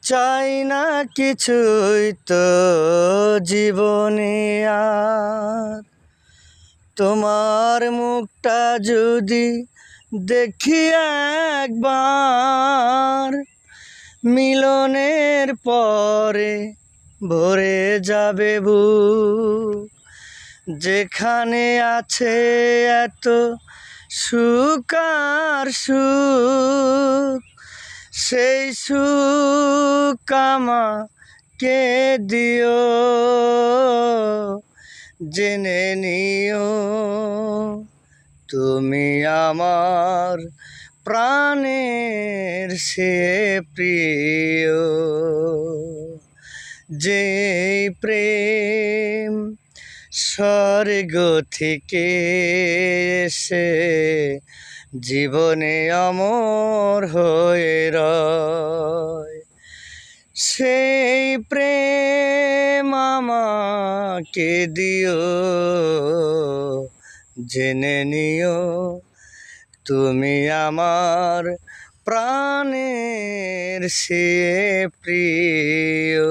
চাই না কিছুই তো জীবনে আর, তোমার মুখটা যদি দেখি একবার, মিলনের পরে ভরে যাবে বুক। যেখানে আছে এত সুখ আর সুখ, সেই সুখ আমাকে দিও। জেনে নিও তুমি আমার প্রাণের সে প্রিয়। যে প্রেম স্বর্গ থেকে এসে জীবনে অমর হয়ে রয়, সেই প্রেম আমাকে দিও। জেনে নিও তুমি আমার প্রাণের সে প্রিয়।